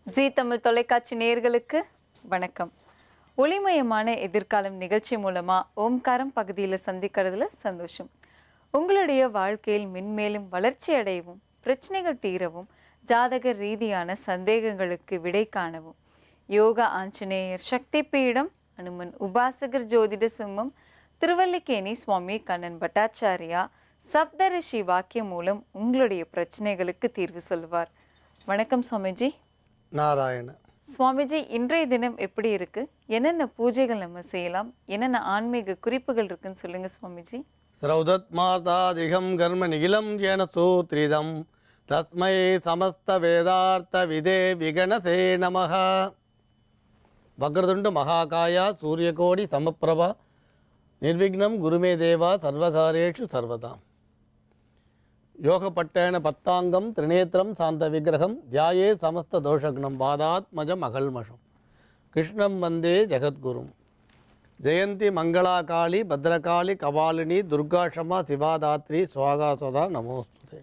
ஜீ தமிழ் தொலைக்காட்சி நேயர்களுக்கு வணக்கம். ஒளிமயமான எதிர்காலம் நிகழ்ச்சி மூலமா ஓம்காரம் பகுதியில் சந்திக்கிறதுல சந்தோஷம். உங்களுடைய வாழ்க்கையில் மென்மேலும் வளர்ச்சி அடையவும், பிரச்சனைகள் தீரவும், ஜாதக ரீதியான சந்தேகங்களுக்கு விடை காணவும் யோகா ஆஞ்சநேயர் சக்தி பீடம், அனுமன் உபாசகர் ஜோதிட சிம்மம், திருவல்லிக்கேணி சுவாமி கண்ணன் பட்டாச்சாரியா, சப்தரிஷி வாக்கியம் மூலம் உங்களுடைய பிரச்சனைகளுக்கு தீர்வு சொல்லுவார். வணக்கம் சுவாமிஜி. நாராயண. சுவாமிஜி, இன்றைய தினம் எப்படி இருக்கு? என்னென்ன பூஜைகள் நம்ம செய்யலாம்? என்னென்ன ஆன்மீக குறிப்புகள் இருக்குன்னு சொல்லுங்க சுவாமிஜி. ஸ்ரௌதத் மாதாதிகம் கர்ம நிகிலம் ஏன சூத்ரிதம் தஸ்மை சமஸ்த வேதார்த்த விதே விகணசே நமஹ. வக்ரதுண்ட மகாகாயா சூரியகோடி சமப்பிரபா நிர்விக்னம் குருமே தேவா சர்வகாரேஷு சர்வதாம். யோகப்பட்டேன பத்தாங்கம் திரிநேத்திரம் சாந்த விக்கிரகம் தியாயே சமஸ்த தோஷக்னம் பாதாத்மஜம் அகல்மஷம் கிருஷ்ணம் வந்தே ஜெகத்குரும். ஜெயந்தி மங்களா காளி பத்ரகாளி கபாலினி துர்காஷமா சிவாதாத்ரி சுவாகாசோதா நமோஸ்துதே.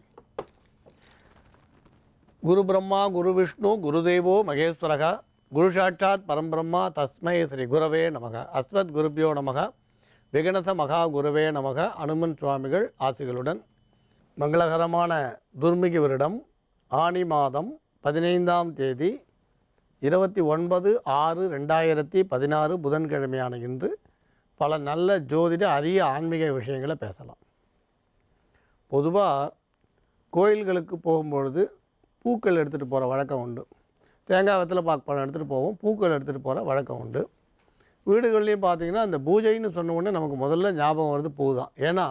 குரு பிரம்மா குரு விஷ்ணு குருதேவோ மகேஸ்வரக குரு சாட்சாத் பரம்பிரம்மா தஸ்மை ஸ்ரீ குரவே நமக. அஸ்மத் குருபியோ நமக. விகணச மகா குருவே நமக. அனுமன் சுவாமிகள் ஆசிகளுடன் மங்களகரமான துர்மிகி வருடம் ஆனி மாதம் 15ஆம் தேதி 29/6/2016 புதன்கிழமையான இன்று பல நல்ல ஜோதிட அரிய ஆன்மீக விஷயங்களை பேசலாம். பொதுவாக கோயில்களுக்கு போகும்பொழுது பூக்கள் எடுத்துகிட்டு போகிற வழக்கம் உண்டு. தேங்காய் வெத்தலை பாக்கு பழம் எடுத்துகிட்டு போவோம், பூக்கள் எடுத்துகிட்டு போகிற வழக்கம் உண்டு. வீடுகள்லேயும் பார்த்திங்கன்னா அந்த பூஜைன்னு சொன்ன உடனே நமக்கு முதல்ல ஞாபகம் வருது பூ தான். ஏன்னா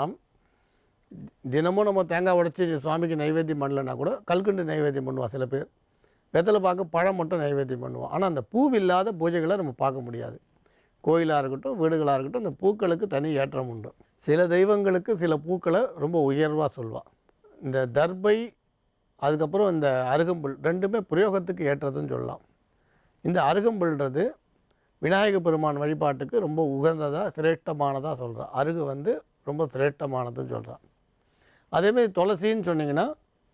தினமும் நம்ம தேங்காய் உடைச்சி சுவாமிக்கு நைவேத்தியம் பண்ணலைன்னா கூட கல்கண்டு நைவேத்தியம் பண்ணுவோம். சில பேர் வெத்தலை பாக்கு பழம் மட்டும் நைவேத்தியம் பண்ணுவோம். ஆனால் அந்த பூ இல்லாத பூஜைகளை நம்ம பார்க்க முடியாது. கோயிலாக இருக்கட்டும் வீடுகளாக இருக்கட்டும் அந்த பூக்களுக்கு தனி ஏற்றம் உண்டு. சில தெய்வங்களுக்கு சில பூக்களை ரொம்ப உயர்வாக சொல்வாள். இந்த தர்பை அதுக்கப்புறம் இந்த அருகம்புல் ரெண்டுமே பிரயோகத்துக்கு ஏற்றதுன்னு சொல்லலாம். இந்த அருகம்புல்ன்றது விநாயக பெருமான் வழிபாட்டுக்கு ரொம்ப உகந்ததாக சிரேஷ்டமானதாக சொல்கிறான். அருகு ரொம்ப சிரேஷ்டமானதுன்னு சொல்கிறான். அதேமாதிரி துளசின்னு சொன்னிங்கன்னா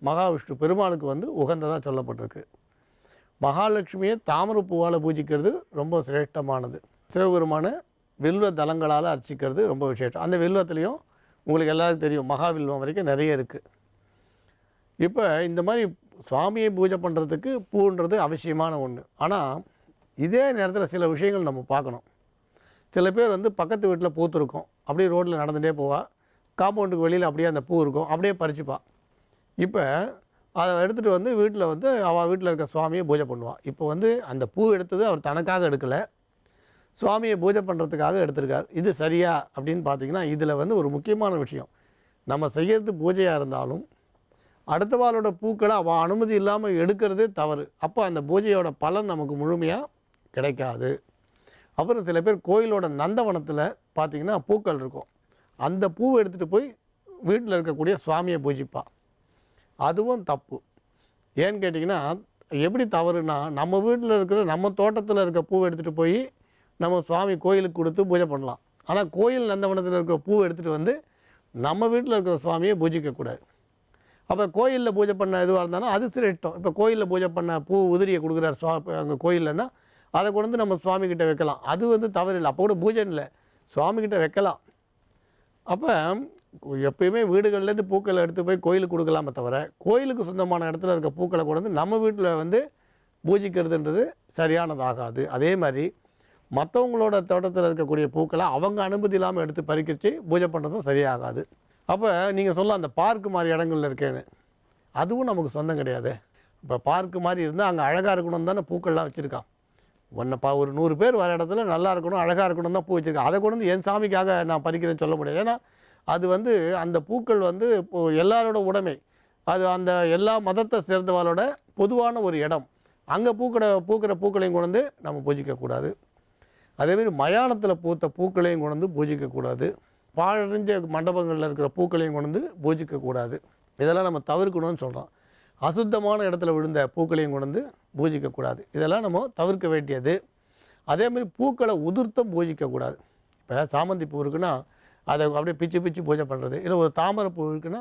மகாவிஷ்ணு பெருமானுக்கு உகந்ததாக சொல்லப்பட்டிருக்கு. மகாலட்சுமியை தாமரை பூவால் பூஜிக்கிறது ரொம்ப சிரேஷ்டமானது. சிவபெருமான வில்வ தலங்களால் அர்ச்சிக்கிறது ரொம்ப விசேஷம். அந்த வில்வத்துலேயும் உங்களுக்கு எல்லாருக்கும் தெரியும் மகாவில்வம் வரைக்கும் நிறைய இருக்குது. இப்போ இந்த மாதிரி சுவாமியை பூஜை பண்ணுறதுக்கு பூன்றது அவசியமான ஒன்று. ஆனால் இதே நேரத்தில் சில விஷயங்கள் நம்ம பார்க்கணும். சில பேர் பக்கத்து வீட்டில் பூத்துருக்கும், அப்படியே ரோட்டில் நடந்துகிட்டே போவா, காம்பவுண்டுக்கு வெளியில் அப்படியே அந்த பூ இருக்கும், அப்படியே பறிச்சுப்பா. இப்போ அதை எடுத்துகிட்டு வீட்டில் அவள் வீட்டில் இருக்க சுவாமியை பூஜை பண்ணுவாள். இப்போ அந்த பூ எடுத்தது அவர் தனக்காக எடுக்கலை, சுவாமியை பூஜை பண்ணுறதுக்காக எடுத்திருக்கார். இது சரியா அப்படின்னு பார்த்திங்கன்னா இதில் ஒரு முக்கியமான விஷயம், நம்ம செய்கிறது பூஜையாக இருந்தாலும் அடுத்தவாளோட பூக்களை அவள் அனுமதி இல்லாமல் எடுக்கிறதே தவறு. அப்போ அந்த பூஜையோட பலன் நமக்கு முழுமையாக கிடைக்காது. அப்புறம் சில பேர் கோயிலோட நந்தவனத்தில் பார்த்திங்கன்னா பூக்கள் இருக்கும், அந்த பூவை எடுத்துகிட்டு போய் வீட்டில் இருக்கக்கூடிய சுவாமியை பூஜிப்பா. அதுவும் தப்பு. ஏன்னு கேட்டிங்கன்னா எப்படி தவறுனா, நம்ம வீட்டில் இருக்கிற நம்ம தோட்டத்தில் இருக்க பூவை எடுத்துகிட்டு போய் நம்ம சுவாமி கோயிலுக்கு கொடுத்து பூஜை பண்ணலாம். ஆனால் கோயில் நந்தவனத்தில் இருக்கிற பூவை எடுத்துகிட்டு நம்ம வீட்டில் இருக்கிற சுவாமியை பூஜிக்கக்கூடாது. அப்போ கோயிலில் பூஜை பண்ண எதுவாக இருந்தாலும் அது சிரேஷ்டம். இப்போ கோயிலில் பூஜை பண்ண பூ உதிரியை கொடுக்குறார் அங்கே கோயில்லன்னா அதை கொண்டு நம்ம சுவாமிகிட்ட வைக்கலாம். அது தவறில்லை. அப்போ கூட பூஜை இல்லை, சுவாமிகிட்ட வைக்கலாம். அப்போ எப்பயுமே வீடுகள்லேருந்து பூக்களை எடுத்து போய் கோயிலுக்கு கொடுக்கலாமே தவிர கோயிலுக்கு சொந்தமான இடத்துல இருக்க பூக்களை கொண்டு நம்ம வீட்டில் பூஜிக்கிறதுன்றது சரியானதாகாது. அதே மாதிரி மற்றவங்களோட தோட்டத்தில் இருக்கக்கூடிய பூக்களை அவங்க அனுமதி இல்லாமல் எடுத்து பறிக்கிச்சு பூஜை பண்ணுறதும் சரியாகாது. அப்போ நீங்கள் சொல்லலாம் அந்த பார்க்கு மாதிரி இடங்கள்ல இருக்கேன்னு, அதுவும் நமக்கு சொந்தம் கிடையாது. இப்போ பார்க்கு மாதிரி இருந்தால் அங்கே அழகாக இருக்கணும் தானே பூக்கள்லாம் வச்சுருக்கான். ஒரு 100 பேர் வர இடத்துல நல்லா இருக்கணும் அழகாக இருக்கணும் தான் பூ வச்சுருக்கேன். அதை கொண்டு என் சாமிக்காக நான் பறிக்கிறேன்னு சொல்ல முடியாது. ஏன்னா அது அந்த பூக்கள் இப்போது எல்லாரோட உடைமை, அது அந்த எல்லா மதத்தை சேர்ந்தவர்களோட பொதுவான ஒரு இடம். அங்கே பூக்கிற பூக்களையும் கொண்டு நம்ம பூஜிக்கக்கூடாது. அதேமாதிரி மயானத்தில் பூத்த பூக்களையும் கொண்டு பூஜிக்கக்கூடாது. பாழறிஞ்ச மண்டபங்களில் இருக்கிற பூக்களையும் கொண்டு பூஜிக்கக்கூடாது. இதெல்லாம் நம்ம தவிர்க்கணும்னு சொல்கிறோம். அசுத்தமான இடத்துல விழுந்த பூக்களையும் கொண்டு பூஜிக்கக்கூடாது. இதெல்லாம் நம்ம தவிர்க்க வேண்டியது. அதேமாதிரி பூக்களை உதிர்த்தம் பூஜிக்கக்கூடாது. இப்போ சாமந்தி பூ இருக்குன்னா அதை அப்படியே பிச்சு பூஜை பண்ணுறது, இல்லை ஒரு தாமரை பூ இருக்குன்னா